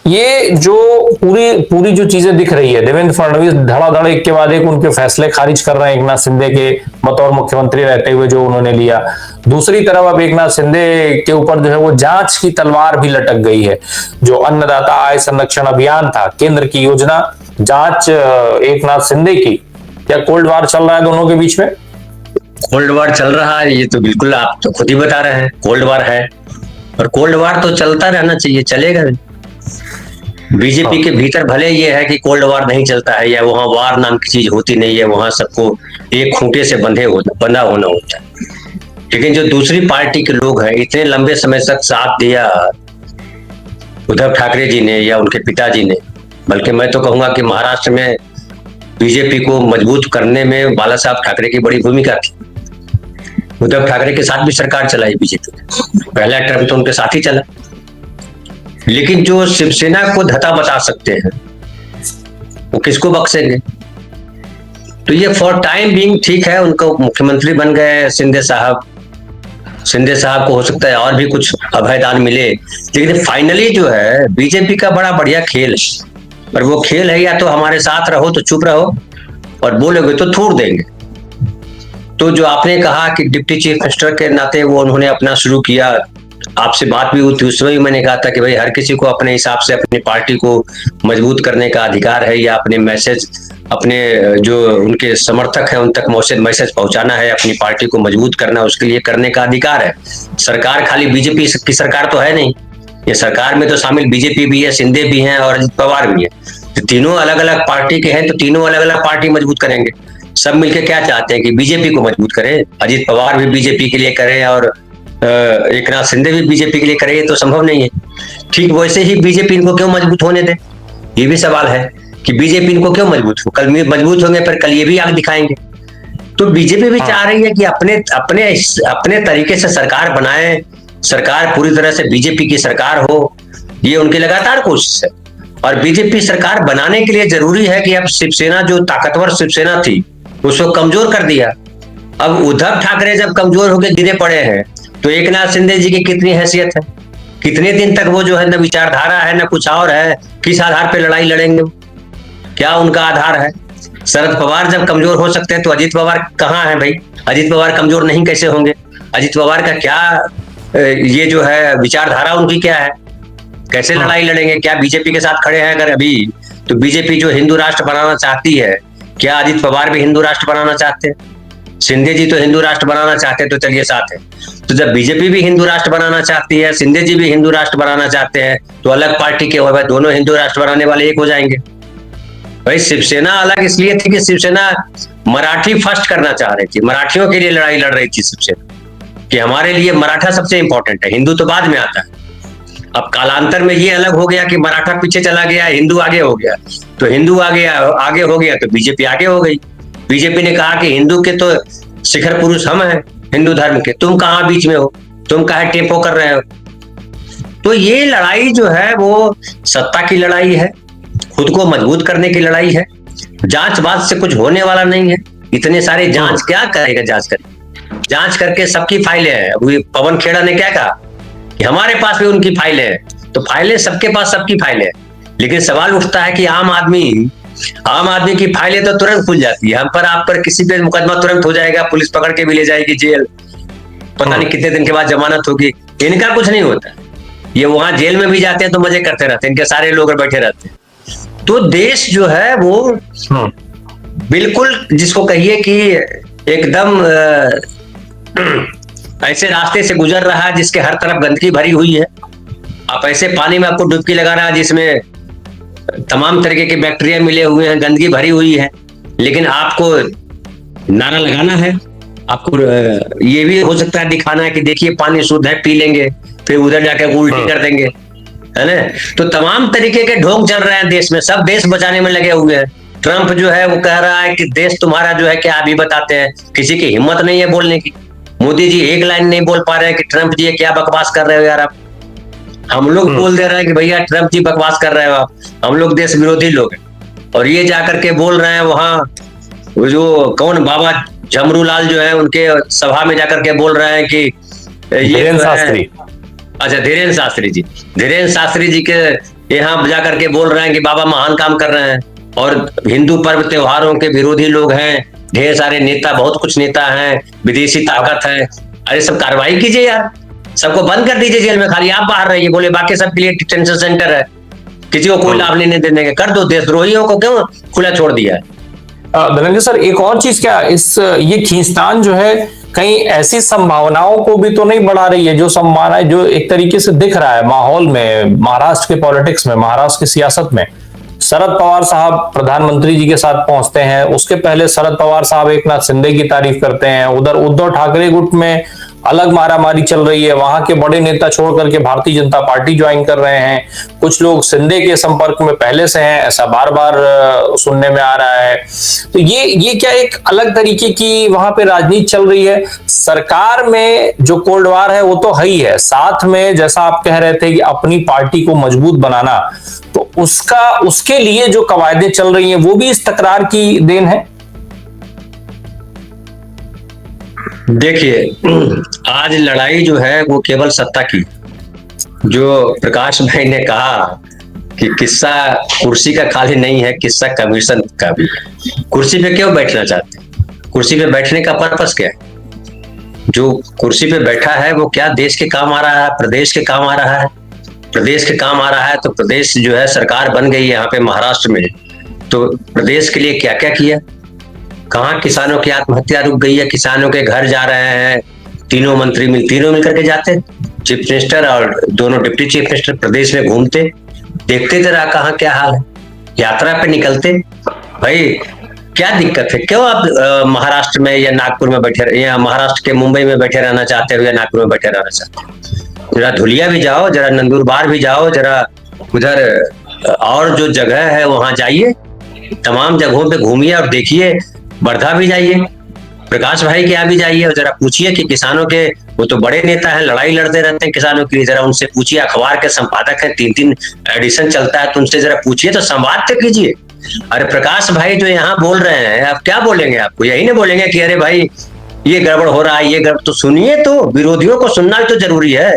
ये जो पूरी पूरी जो चीजें दिख रही है, देवेंद्र फडणवीस धड़ाधड़ एक के बाद एक उनके फैसले खारिज कर रहे हैं एकनाथ शिंदे के बतौर मुख्यमंत्री रहते हुए जो उन्होंने लिया। दूसरी तरफ अब एकनाथ शिंदे के ऊपर जो है वो जांच की तलवार भी लटक गई है। जो अन्नदाता आय संरक्षण अभियान था, केंद्र की योजना, जांच एकनाथ शिंदे की। क्या कोल्ड वार चल रहा है दोनों के बीच में? कोल्ड वार चल रहा है, ये तो बिल्कुल आप तो खुद ही बता रहे हैं, कोल्ड वार है। और कोल्ड वार तो चलता रहना चाहिए, चलेगा। बीजेपी के भीतर भले ये है कि कोल्ड वार नहीं चलता है, या वहां वार नाम की चीज होती नहीं है, वहां सबको एक खूंटे से बंधा होना होता है। लेकिन जो दूसरी पार्टी के लोग हैं, इतने लंबे समय तक साथ दिया उद्धव ठाकरे जी ने या उनके पिताजी ने, बल्कि मैं तो कहूंगा कि महाराष्ट्र में बीजेपी को मजबूत करने में बाला साहब ठाकरे की बड़ी भूमिका थी। उद्धव ठाकरे के साथ भी सरकार चलाई बीजेपी ने, पहला टर्म तो उनके साथ ही चला। लेकिन जो शिवसेना को धता बता सकते हैं वो किसको बख्शेंगे? तो ये फॉर टाइम बीइंग ठीक है, उनको मुख्यमंत्री बन गए शिंदे साहब। शिंदे साहब को हो सकता है और भी कुछ अभयदान मिले, लेकिन फाइनली जो है बीजेपी का बड़ा बढ़िया खेल है। और वो खेल है, या तो हमारे साथ रहो तो चुप रहो, और बोलोगे तो थूर देंगे। तो जो आपने कहा कि डिप्टी चीफ मिनिस्टर के नाते वो उन्होंने अपना शुरू किया, आपसे बात भी हुई थी, उस समय मैंने कहा था कि भाई हर किसी को अपने हिसाब से अपनी पार्टी को मजबूत करने का अधिकार है, या अपने मैसेज, अपने जो उनके समर्थक हैं उन तक मैसेज पहुंचाना है, अपनी पार्टी को मजबूत करना, उसके लिए करने का अधिकार है। सरकार खाली बीजेपी की सरकार तो है नहीं, ये सरकार में तो शामिल बीजेपी भी है, शिंदे भी हैं और अजित पवार भी है। तो तीनों अलग अलग पार्टी के हैं, तो तीनों अलग अलग पार्टी मजबूत करेंगे। सब मिलकर क्या चाहते हैं कि बीजेपी को मजबूत करें, अजित पवार भी बीजेपी के लिए करें और एकनाथ शिंदे भी बीजेपी के लिए करे, तो संभव नहीं है। ठीक वैसे ही बीजेपी इनको क्यों मजबूत होने दे, ये भी सवाल है कि बीजेपी इनको क्यों मजबूत हो, कल मजबूत होंगे पर कल ये भी आग दिखाएंगे। तो बीजेपी भी चाह रही है कि अपने अपने अपने तरीके से सरकार बनाए, सरकार पूरी तरह से बीजेपी की सरकार हो, ये उनकी लगातार कोशिश है। और बीजेपी सरकार बनाने के लिए जरूरी है कि अब शिवसेना, जो ताकतवर शिवसेना थी, उसको कमजोर कर दिया। अब उद्धव ठाकरे जब कमजोर होकर गिरे पड़े हैं, तो एकनाथ शिंदे जी की कितनी हैसियत है? कितने दिन तक वो जो है न विचारधारा है न कुछ और है, किस आधार पे लड़ाई लड़ेंगे? क्या उनका आधार है? शरद पवार जब कमजोर हो सकते हैं तो अजित पवार कहाँ है भाई? अजित पवार कमजोर नहीं कैसे होंगे? अजित पवार का क्या ये जो है विचारधारा उनकी क्या है? कैसे लड़ाई लड़ेंगे? क्या बीजेपी के साथ खड़े हैं अगर अभी? तो बीजेपी जो हिंदू राष्ट्र बनाना चाहती है, क्या अजित पवार भी हिंदू राष्ट्र बनाना चाहते हैं? शिंदे जी तो हिंदू राष्ट्र बनाना चाहते हैं, तो चलिए साथ है। तो जब बीजेपी भी हिंदू राष्ट्र बनाना चाहती है, शिंदे जी भी हिंदू राष्ट्र बनाना चाहते हैं, तो अलग पार्टी के हो, दोनों हिंदू राष्ट्र बनाने वाले एक हो जाएंगे। भाई शिवसेना अलग इसलिए थी कि शिवसेना मराठी फर्स्ट करना चाह रही थी, मराठियों के लिए लड़ाई लड़ रही थी शिवसेना, कि हमारे लिए मराठा सबसे इंपॉर्टेंट है, हिंदू तो बाद में आता है। अब कालांतर में ये अलग हो गया कि मराठा पीछे चला गया, हिंदू आगे हो गया। तो हिंदू आगे हो गया तो बीजेपी आगे हो गई। बीजेपी ने कहा कि हिंदू के तो शिखर पुरुष हम हैं, हिंदू धर्म के, तुम कहां बीच में हो, तुम कहां टेम्पो कर रहे हो? तो ये लड़ाई जो है वो सत्ता की लड़ाई है, खुद को मजबूत करने की लड़ाई है। जांच बात से कुछ होने वाला नहीं है। इतने सारे जांच क्या करेगा? जांच करके सबकी फाइलें हैं। अभी पवन खेड़ा ने क्या कहा कि हमारे पास भी उनकी फाइलें हैं, तो फाइलें सबके पास सबकी फाइलें हैं। लेकिन सवाल उठता है कि आम आदमी की फाइलें तो तुरंत खुल जाती है, हम पर आप पर किसी पे मुकदमा तुरंत हो जाएगा, पुलिस पकड़ के भी ले जाएगी जेल, पता नहीं कितने दिन के बाद जमानत होगी। इनका कुछ नहीं होता, ये वहां जेल में भी जाते हैं तो मजे करते रहते हैं, इनके सारे लोग बैठे रहते हैं। तो देश जो है वो बिल्कुल, जिसको कहिए कि एकदम ऐसे रास्ते से गुजर रहा है जिसके हर तरफ गंदगी भरी हुई है। आप ऐसे पानी में आपको डुबकी लगा रहा है जिसमें तमाम तरीके के बैक्टीरिया मिले हुए हैं, गंदगी भरी हुई है। लेकिन आपको नारा लगाना है, आपको ये भी हो सकता है दिखाना है कि देखिए पानी शुद्ध है, पी लेंगे, फिर उधर जाकर उल्टी कर देंगे, है ना? तो तमाम तरीके के ढोंग चल रहे हैं देश में, सब देश बचाने में लगे हुए हैं। ट्रंप जो है वो कह रहा है कि देश तुम्हारा जो है क्या अभी बताते हैं, किसी की हिम्मत नहीं है बोलने की। मोदी जी एक लाइन नहीं बोल पा रहे हैं कि ट्रंप जी क्या बकवास कर रहे हो यार आप। हम लोग बोल दे रहे हैं कि भैया ट्रंप जी बकवास कर रहे हो आप, हम लोग देश विरोधी लोग हैं। और ये जाकर के बोल रहे हैं वहां जो कौन बाबा झमरूलाल जो है उनके सभा में जाकर के बोल रहे हैं कि ये धीरेन्द्र शास्त्री, अच्छा धीरेन्द्र शास्त्री जी के यहाँ जाकर के बोल रहे हैं कि बाबा महान काम कर रहे हैं, और हिंदू पर्व त्योहारों के विरोधी लोग हैं, ढेर सारे नेता, बहुत कुछ नेता हैं, विदेशी ताकत है। अरे सब कार्रवाई कीजिए यार, सबको बंद कर दीजिए जेल में, खाली आप बाहर रहिए, बोले बाकी सबके लिए डिटेंशन सेंटर है, किसी को कोई लाभ नहीं देने के, कर दो। देशद्रोहियों को क्यों खुला छोड़ दिया है? धनंजय सर, एक और चीज क्या, ये खींचतान जो है कहीं ऐसी संभावनाओं को भी तो नहीं बढ़ा रही है, जो संभावना जो एक तरीके से दिख रहा है माहौल में, महाराष्ट्र के पॉलिटिक्स में, महाराष्ट्र की सियासत में। शरद पवार साहब प्रधानमंत्री जी के साथ पहुंचते हैं, उसके पहले शरद पवार साहब एकनाथ शिंदे की तारीफ करते हैं, उधर उद्धव ठाकरे गुट में अलग मारामारी चल रही है, वहां के बड़े नेता छोड़ करके भारतीय जनता पार्टी ज्वाइन कर रहे हैं, कुछ लोग शिंदे के संपर्क में पहले से हैं, ऐसा बार बार सुनने में आ रहा है। तो ये क्या एक अलग तरीके की वहां पे राजनीति चल रही है? सरकार में जो कोल्ड वार है वो तो है ही है, साथ में जैसा आप कह रहे थे कि अपनी पार्टी को मजबूत बनाना, तो उसके लिए जो कवायदें चल रही हैं वो भी इस तकरार की देन है। देखिए, आज लड़ाई जो है वो केवल सत्ता की, जो प्रकाश भाई ने कहा कि किस्सा कुर्सी का खाली नहीं है, किस्सा कमीशन का भी है। कुर्सी पे क्यों बैठना चाहते हैं? कुर्सी पे बैठने का पर्पस क्या है? जो कुर्सी पे बैठा है वो क्या देश के काम आ रहा है, प्रदेश के काम आ रहा है? प्रदेश के काम आ रहा है तो प्रदेश जो है, सरकार बन गई है यहाँ पे महाराष्ट्र में, तो प्रदेश के लिए क्या क्या किया? कहाँ किसानों की आत्महत्या रुक गई है, किसानों के घर जा रहे हैं, तीनों मिल करके जाते, चीफ मिनिस्टर और दोनों डिप्टी चीफ मिनिस्टर प्रदेश में घूमते, देखते जरा कहाँ क्या हाल है, यात्रा पे निकलते। भाई क्या दिक्कत है? क्यों आप महाराष्ट्र में या नागपुर में बैठे, या महाराष्ट्र के मुंबई में बैठे रहना चाहते हो, या नागपुर में बैठे रहना चाहते हो? जरा धुलिया भी जाओ, जरा नंदुरबार भी जाओ, जरा उधर और जो जगह है वहां जाइए, तमाम जगहों पे घूमिए और देखिए, वर्धा भी जाइए, प्रकाश भाई के यहाँ भी जाइए और जरा पूछिए कि किसानों के, वो तो बड़े नेता हैं, लड़ाई लड़ते रहते हैं किसानों के लिए, जरा उनसे पूछिए, अखबार के संपादक हैं, 3-3 एडिशन चलता है, तो उनसे जरा पूछिए, तो संवाद तो कीजिए। अरे प्रकाश भाई जो यहाँ बोल रहे हैं, आप क्या बोलेंगे? आपको यही नहीं बोलेंगे कि अरे भाई ये गड़बड़ हो रहा है, ये गड़बड़, तो सुनिए, तो विरोधियों को सुनना तो जरूरी है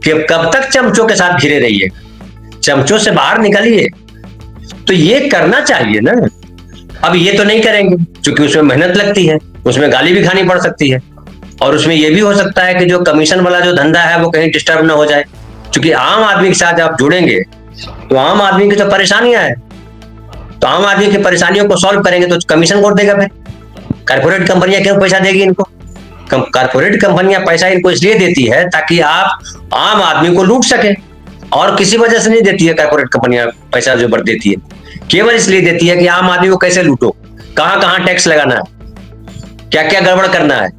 कि कब तक चमचों के साथ घिरे रहिए, चमचों से बाहर निकलिए, तो ये करना चाहिए ना। अब ये तो नहीं करेंगे क्योंकि उसमें मेहनत लगती है, उसमें गाली भी खानी पड़ सकती है, और उसमें यह भी हो सकता है कि जो कमीशन वाला जो धंधा है वो कहीं डिस्टर्ब ना हो जाए, क्योंकि आम आदमी के साथ आप जुड़ेंगे तो आम आदमी की तो परेशानियां है, तो आम आदमी की परेशानियों को सॉल्व करेंगे तो कमीशन कौन देगा? फिर कारपोरेट कंपनियां क्यों पैसा देगी इनको? कारपोरेट कंपनियां पैसा इनको इसलिए देती है ताकि आप आम आदमी को लूट सके, और किसी वजह से नहीं देती है कारपोरेट कंपनियां पैसा जो बढ़ देती है, केवल इसलिए देती है कि आम आदमी को कैसे लूटो, कहां कहां टैक्स लगाना है, क्या क्या गड़बड़ करना है।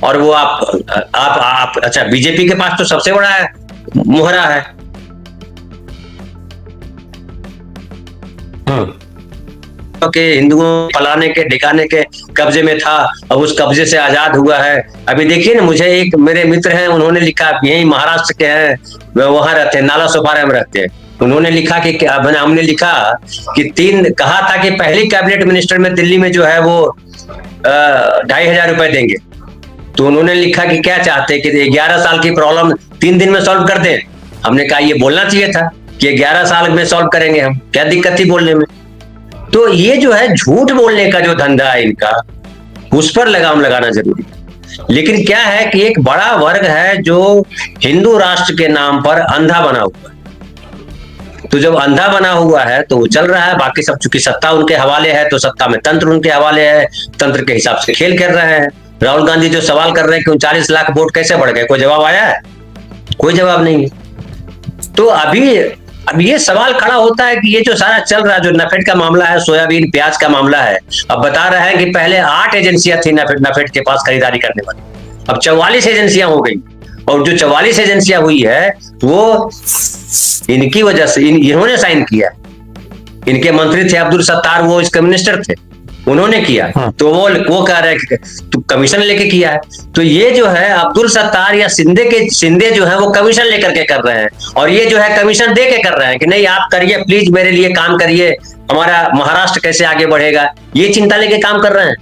और वो आप अच्छा, बीजेपी के पास तो सबसे बड़ा मुहरा है, कि हिंदुओं फलाने के ढिकाने के कब्जे में था, अब उस कब्जे से आजाद हुआ है। अभी देखिए ना, मुझे एक मेरे मित्र हैं, उन्होंने लिखा, यही महाराष्ट्र के हैं, वहां रहते हैं, नाला सोपारा में रहते हैं, उन्होंने लिखा कि हमने लिखा कि कहा था कि पहली कैबिनेट मिनिस्टर में दिल्ली में जो है वो 2,500 रुपए देंगे, तो उन्होंने लिखा कि क्या चाहते हैं कि 11 साल की प्रॉब्लम 3 दिन में सॉल्व कर दें। हमने कहा ये बोलना चाहिए था कि 11 साल में सॉल्व करेंगे हम, क्या दिक्कत थी बोलने में? तो ये जो है झूठ बोलने का जो धंधा है इनका, उस पर लगाम लगाना जरूरी है। लेकिन क्या है कि एक बड़ा वर्ग है जो हिंदू राष्ट्र के नाम पर अंधा बना हुआ है, तो जब अंधा बना हुआ है तो वो चल रहा है, बाकी सब चूंकि सत्ता उनके हवाले है तो सत्ता में तंत्र उनके हवाले है, तंत्र के हिसाब से खेल कर रहे हैं। राहुल गांधी जो सवाल कर रहे हैं कि 39 लाख वोट कैसे बढ़ गए, कोई जवाब आया है? कोई जवाब नहीं है। तो अब ये सवाल खड़ा होता है कि ये जो सारा चल रहा है, जो नफेड का मामला है, सोयाबीन प्याज का मामला है, अब बता रहे हैं कि पहले 8 एजेंसियां थी नफेड के पास खरीदारी करने वाली, अब 44 एजेंसियां हो गई, और जो 44 एजेंसियां हुई है वो इनकी वजह से, इन्होंने साइन किया, इनके मंत्री थे अब्दुल सत्तार, वो इसके मिनिस्टर थे, उन्होंने किया। तो वो कह रहे हैं तो कमीशन लेके किया है। तो ये जो है अब्दुल सत्तार या शिंदे जो है वो कमीशन लेकर के कर रहे हैं, और ये जो है कमीशन दे के कर रहे हैं कि नहीं आप करिए, प्लीज मेरे लिए काम करिए, हमारा महाराष्ट्र कैसे आगे बढ़ेगा, ये चिंता लेके काम कर रहे हैं।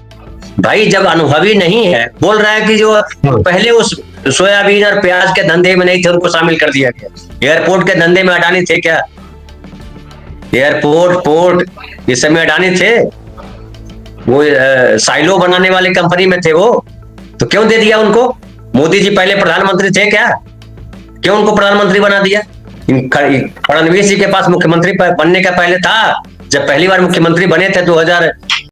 भाई जब अनुभवी नहीं है, बोल रहा है कि जो पहले उस सोयाबीन और प्याज के धंधे में नहीं थे उनको शामिल कर दिया गया, एयरपोर्ट के धंधे में अडानी थे क्या? एयरपोर्ट, पोर्ट, ये सब में अडानी थे। वो साइलो बनाने वाली कंपनी में थे वो, तो क्यों दे दिया उनको? मोदी जी पहले प्रधानमंत्री थे क्या? क्यों उनको प्रधानमंत्री बना दिया? फडणवीस जी के पास मुख्यमंत्री बनने का पहले था, जब पहली बार मुख्यमंत्री बने थे 2000